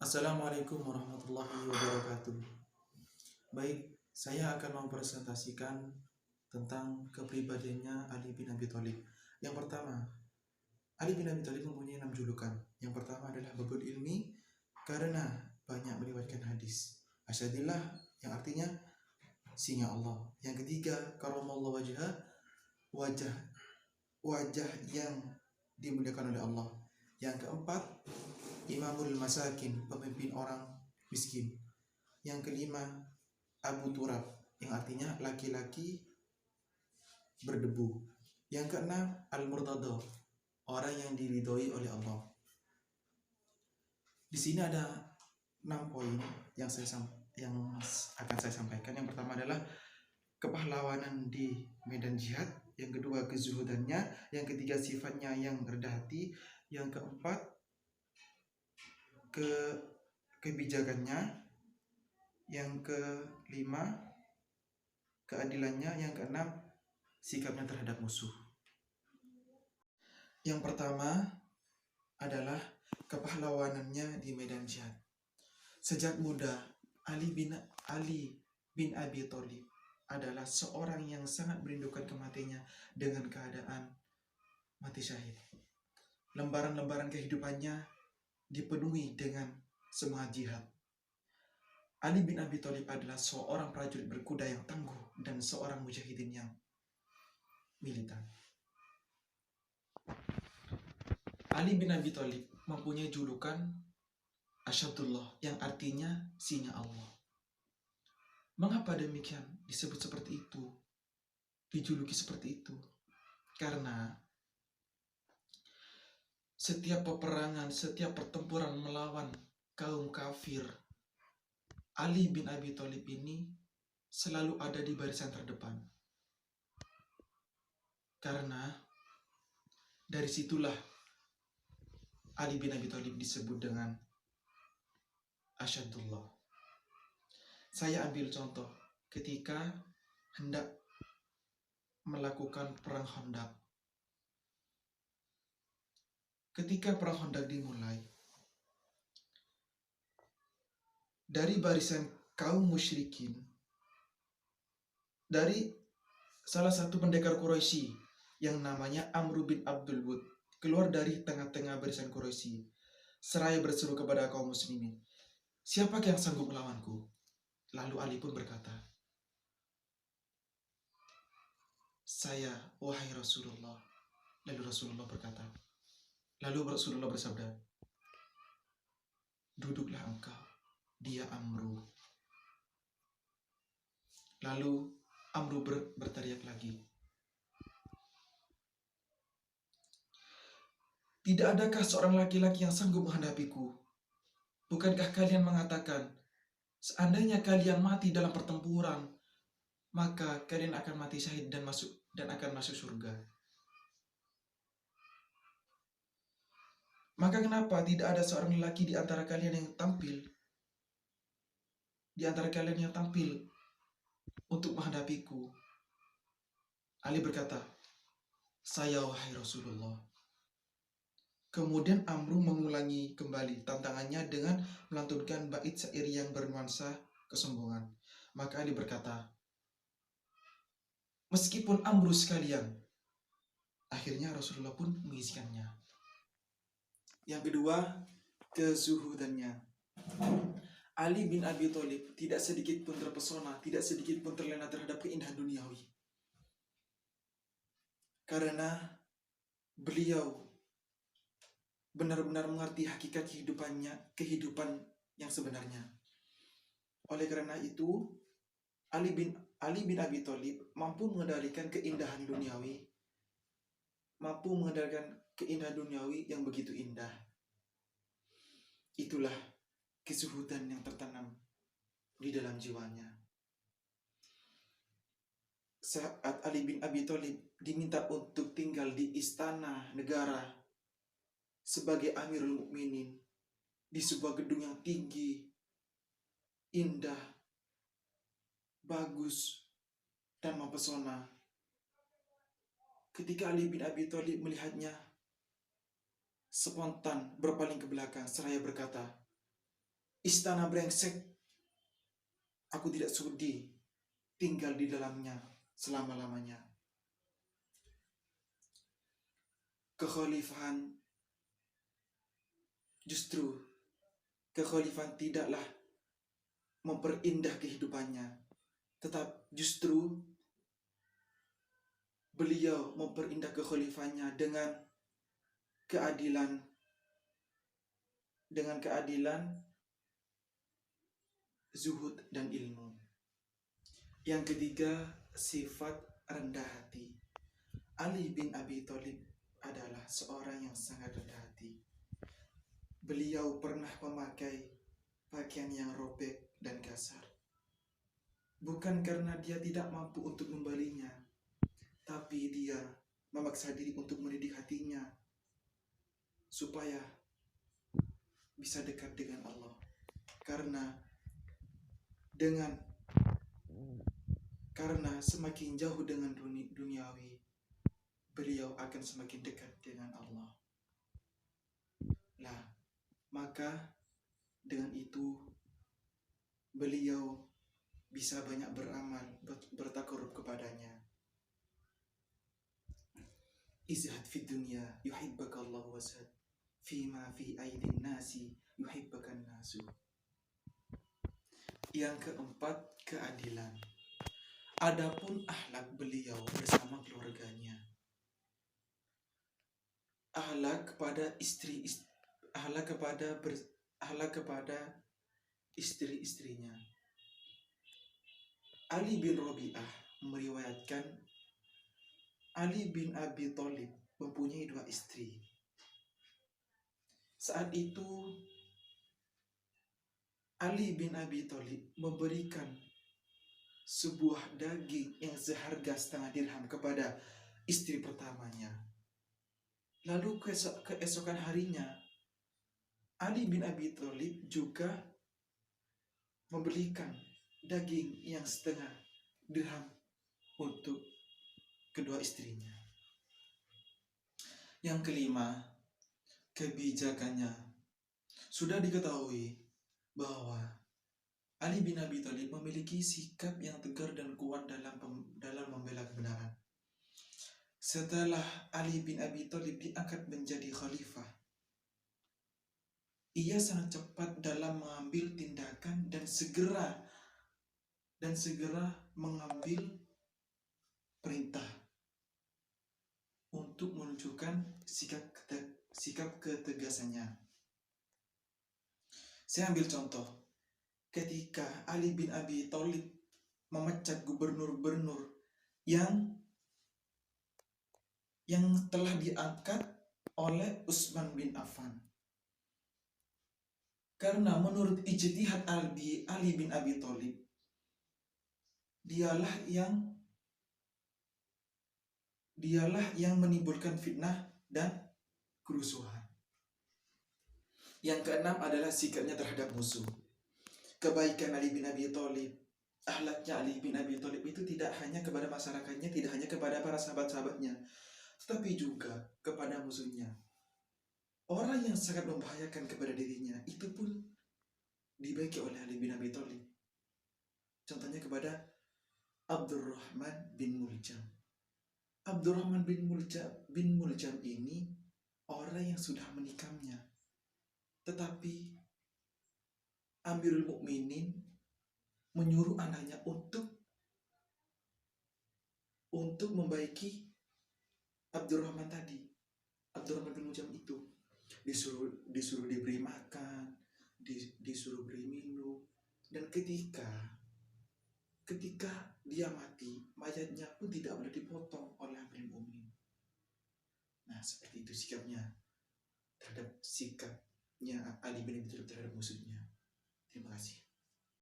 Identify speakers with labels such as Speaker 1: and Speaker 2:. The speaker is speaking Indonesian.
Speaker 1: Assalamualaikum warahmatullahi wabarakatuh. Baik, saya akan mempresentasikan tentang kepribadiannya Ali bin Abi Thalib. Yang pertama, Ali bin Abi Thalib mempunyai 6 julukan. Yang pertama adalah Babul Ilmi karena banyak meriwayatkan hadis. Asyadillah yang artinya singa Allah. Yang ketiga, Karamallahu wajhah, wajah wajah yang dimuliakan oleh Allah. Yang keempat, Imamul Masakin, pemimpin orang miskin. Yang kelima, Abu Turab, yang artinya laki-laki berdebu. Yang keenam, Al-Murtada, orang yang diridhoi oleh Allah. Di sini ada 6 poin yang akan saya sampaikan. Yang pertama adalah kepahlawanan di medan jihad. Yang kedua, kezuhudannya. Yang ketiga, sifatnya yang rendah hati. Yang keempat, kebijakannya. Yang kelima, keadilannya. Yang keenam, sikapnya terhadap musuh. Yang pertama adalah kepahlawanannya di medan jihad. Sejak muda, Ali bin Abi Thalib adalah seorang yang sangat merindukan kematiannya dengan keadaan mati syahid. Lembaran-lembaran kehidupannya dipenuhi dengan semangat jihad. Ali bin Abi Thalib adalah seorang prajurit berkuda yang tangguh dan seorang mujahidin yang militan. Ali bin Abi Thalib mempunyai julukan Asyadullah, yang artinya singa Allah. Mengapa demikian disebut seperti itu? Dijuluki seperti itu? Karena setiap peperangan, setiap pertempuran melawan kaum kafir, Ali bin Abi Thalib ini selalu ada di barisan terdepan. Karena dari situlah Ali bin Abi Thalib disebut dengan Asyadullah. Saya ambil contoh ketika hendak melakukan perang Khandaq. Ketika perang Khandaq dimulai, dari barisan kaum musyrikin, dari salah satu pendekar Quraisy yang namanya Amr bin Abdul Wud keluar dari tengah-tengah barisan Quraisy seraya berseru kepada kaum muslimin, "Siapakah yang sanggup melawanku?" Lalu Ali pun berkata, "Saya, wahai Rasulullah." Lalu Rasulullah bersabda, "Duduklah engkau, dia Amru." Lalu Amru berteriak lagi, "Tidak adakah seorang laki-laki yang sanggup menghadapiku? Bukankah kalian mengatakan, seandainya kalian mati dalam pertempuran, maka kalian akan mati syahid dan akan masuk surga? Maka kenapa tidak ada seorang lelaki di antara kalian yang tampil untuk menghadapiku?" Ali berkata, "Saya, wahai Rasulullah." Kemudian Amru mengulangi kembali tantangannya dengan melantunkan bait syair yang bernuansa kesombongan. Maka Ali berkata, "Meskipun Amru sekalian." Akhirnya Rasulullah pun mengizinkannya. Yang kedua, kezuhudannya. Ali bin Abi Thalib tidak sedikit pun terpesona, tidak sedikit pun terlena terhadap keindahan duniawi. Karena beliau benar-benar mengerti hakikat kehidupan yang sebenarnya. Oleh karena itu, Ali bin Abi Thalib mampu mengendalikan keindahan duniawi, yang begitu indah. Itulah kezuhudan yang tertanam di dalam jiwanya. Saat Ali bin Abi Thalib diminta untuk tinggal di istana negara sebagai Amirul Mukminin di sebuah gedung yang tinggi, indah, bagus, dan mempesona. Ketika Ali bin Abi Thalib melihatnya, spontan berpaling ke belakang seraya berkata, istana brengsek, aku tidak sudi tinggal di dalamnya selama-lamanya. Kekhalifahan tidaklah memperindah kehidupannya, tetap justru beliau memperindah kekhalifahannya dengan keadilan, zuhud dan ilmu. Yang ketiga, sifat rendah hati. Ali bin Abi Thalib adalah seorang yang sangat rendah hati. Beliau pernah memakai pakaian yang robek dan kasar. Bukan karena dia tidak mampu untuk membelinya, tapi dia memaksa diri untuk mendidik hatinya supaya bisa dekat dengan Allah. Karena semakin jauh dengan duniawi, beliau akan semakin dekat dengan Allah. Nah, maka dengan itu beliau bisa banyak beramal, bertakarub kepadanya. Izhad fid dunya yuhibbaka Allah wazhad fima fi aidin nasi yuhibbakan nasu. Yang keempat, keadilan. Adapun akhlak beliau bersama keluarganya, akhlak kepada istri-istrinya. Ali bin Rabi'ah meriwayatkan Ali bin Abi Thalib mempunyai 2 istri. Saat itu Ali bin Abi Thalib memberikan sebuah daging yang seharga 1/2 dirham kepada istri pertamanya. Lalu keesokan harinya, Ali bin Abi Thalib juga memberikan daging yang 1/2 dirham untuk kedua istrinya. Yang kelima, kebijakannya. Sudah diketahui bahwa Ali bin Abi Thalib memiliki sikap yang tegar dan kuat dalam membela kebenaran. Setelah Ali bin Abi Thalib diangkat menjadi khalifah, ia sangat cepat dalam mengambil tindakan dan segera mengambil perintah untuk menunjukkan sikap ketegasannya. Saya ambil contoh. Ketika Ali bin Abi Thalib memecat gubernur-gubernur yang telah diangkat oleh Utsman bin Affan. Karena menurut ijtihad Ali bin Abi Thalib, dialah yang menimbulkan fitnah dan kerusuhan. Yang keenam adalah sikapnya terhadap musuh. Kebaikan Ali bin Abi Thalib, akhlaknya Ali bin Abi Thalib itu tidak hanya kepada masyarakatnya, tidak hanya kepada para sahabat-sahabatnya, tetapi juga kepada musuhnya. Orang yang sangat membahayakan kepada dirinya itu pun dibaiki oleh Ali bin Abi Thalib. Contohnya kepada Abdurrahman bin Muljam. Abdurrahman bin Muljam ini orang yang sudah menikamnya, tetapi Amirul Mukminin menyuruh anaknya untuk membaiki Abdurrahman bin Muljam itu. Disuruh diberi makan, disuruh beri minum, dan ketika dia mati, mayatnya pun tidak boleh dipotong oleh Amirul Mukminin. Nah, seperti itu sikapnya Ali bin Abi Thalib terhadap musuhnya. Terima kasih.